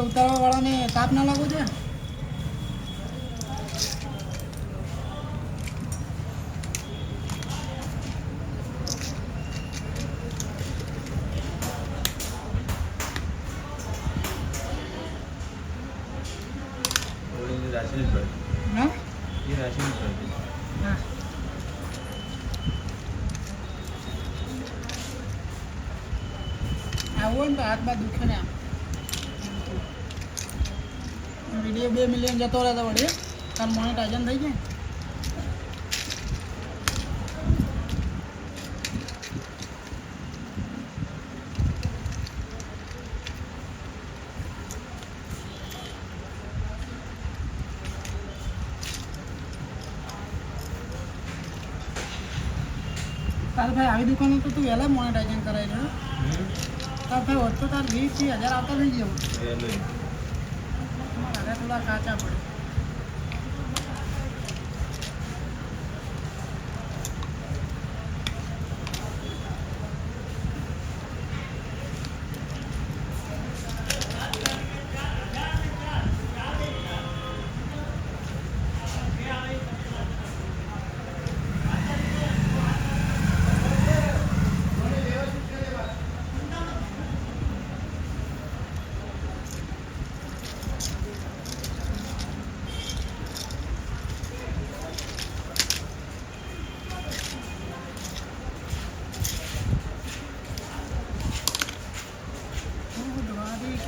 ઉતારવા વાળાને તાપ ના લાગવો જોઈએ. राशि पर હા ये राशि पर હા આવું હોય ને તો હાથ બાદ દુખે ને આમ વિડીયો 2 મિલિયન જતો રહે તો વળી કાલ મોનેટાઇઝન થઈ જાય. તાર ભાઈ આવી દુકાને તો તું વહેલા મોનેટાઇઝન કરાવી લે. તાર ભાઈ હોત તો તાર 20,000 આવતા થઈ ગયો. મારા થોડા કાચા પડે.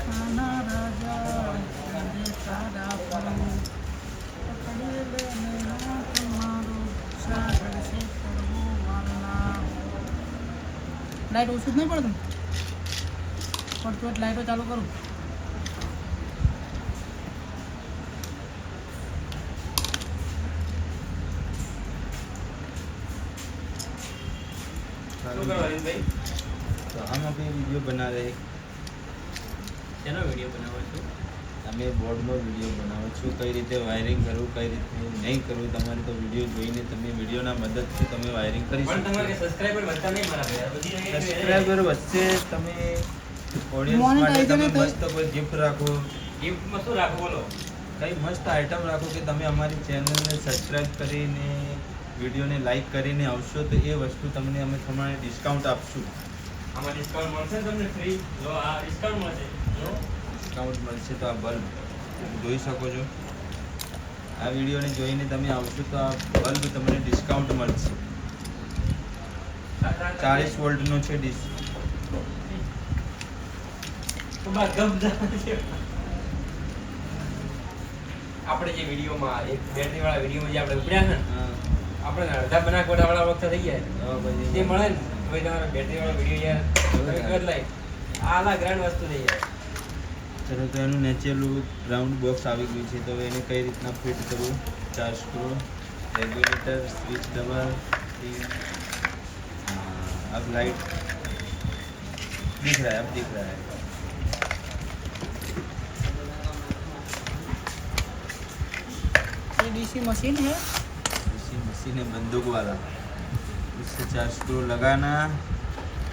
ખાના રાજા સારા લાઈટ ઓછું જ નહીં પડતું પડતું લાઈટો ચાલુ કરું. तो हम अभी वीडियो बना रहे हैं. શેનો વિડીયો બનાવો છો? અમે બોર્ડનો વિડીયો બનાવો છું, કઈ રીતે વાયરિંગ કરવું, કઈ રીતે નહીં કરવું. તમારે તો વિડીયો જોઈને તમે વિડીયોના મદદથી તમે વાયરિંગ કરી પણ શકો. તમારે સબસ્ક્રાઇબર વધતા નહીં મારા ભાઈ. બધી સબસ્ક્રાઈબર વચ્ચે તમે ઓડિયન્સ માટે તમે મસ્ત કોઈ ગિફ્ટ રાખો, ગિફ્ટમાં શું રાખો બોલો? કઈ મસ્ત આઈટમ રાખો કે તમે અમારી ચેનલને સબસ્ક્રાઇબ કરીને વિડીયોને લાઈક કરીને આવશો તો એ વસ્તુ તમને અમે તમારે ડિસ્કાઉન્ટ આપશું. આમાં ડિસ્કાઉન્ટ મળશે ને તમને ફ્રી? જો આ ડિસ્કાઉન્ટ મળશે. જો ડિસ્કાઉન્ટ મળશે તો આ બલ્બ જોઈ શકો છો. આ વિડીયોને જોઈને તમે આવશો તો આ બલ્બ તમને ડિસ્કાઉન્ટ મળશે. 40 વોલ્ટનો છે ડીશ. તો બા ગમ છે. આપણે જે વિડીયોમાં એક બેટરી વાળા વિડીયોમાં જે આપણે ઉપડ્યા છે ને, આપણે અડધા બનાકોટા વાળા વખત થઈ ગયા તે મળે ને ભાઈ તમારો બેટરી વાળો વિડીયો યાર કર લાય આલા ગ્રાન્ડ વસ્તુ થઈ જાય. ચલો તો એનું નેચરલું રાઉન્ડ બોક્સ આવી ગયું છે. તો એને કઈ રીતના ફિટ કરવું, 4 સ્ક્રૂ, રેગ્યુલેટર, સ્વિચ ડબલ, अब लाइट दिख रहा है, अब दिख रहा है. ये डीसी मशीन है. इसी मशीन है बंदूक वाला. इससे 4 स्क्रू लगाना,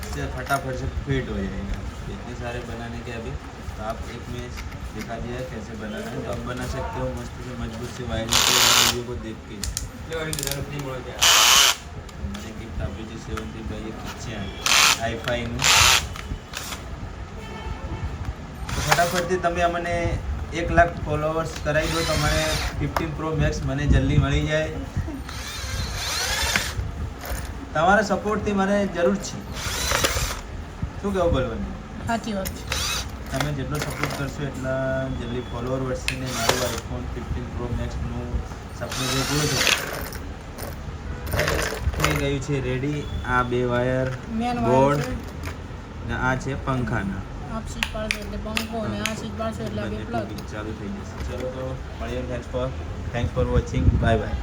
इससे फटाफट से फिट हो जाएगा. इतने सारे बनाने के अभी तो आप एक में दिखा दिया है कैसे बनाना है. तो आप बना सकते हो मस्त से मजबूत से वायरिंग के वीडियो को देख के. मैंने गिफ्ट आप जो 70 भाई खींचे हैं i5નું. તો ફટાફટથી તમે અમને 1 લાખ ફોલોવર્સ કરાવી દો તો મને 15 પ્રો મેક્સ મને જલ્દી મળી જાય. તમારા સપોર્ટથી મને જરૂર છે. શું કહેવું બોલવાનું? સાચી વાત છે. તમે જેટલો સપોર્ટ કરશો એટલા જલ્દી ફોલોવર વધશે ને મારું આઈફોન 15 પ્રો મેક્સનું સપનું જે પૂરું થઈ ગયું છે રેડી. આ 2 વાયર, મેન બોર્ડ વાયર ને આ છે પંખાના. આપ સ્વિચ પાડશો એટલે પંખો અને આ સ્વિચ પાડશો એટલે આ બે પ્લગ. ચાલુ થઈ જશે. ચલો તો મળીએ. Thanks for watching. Bye bye.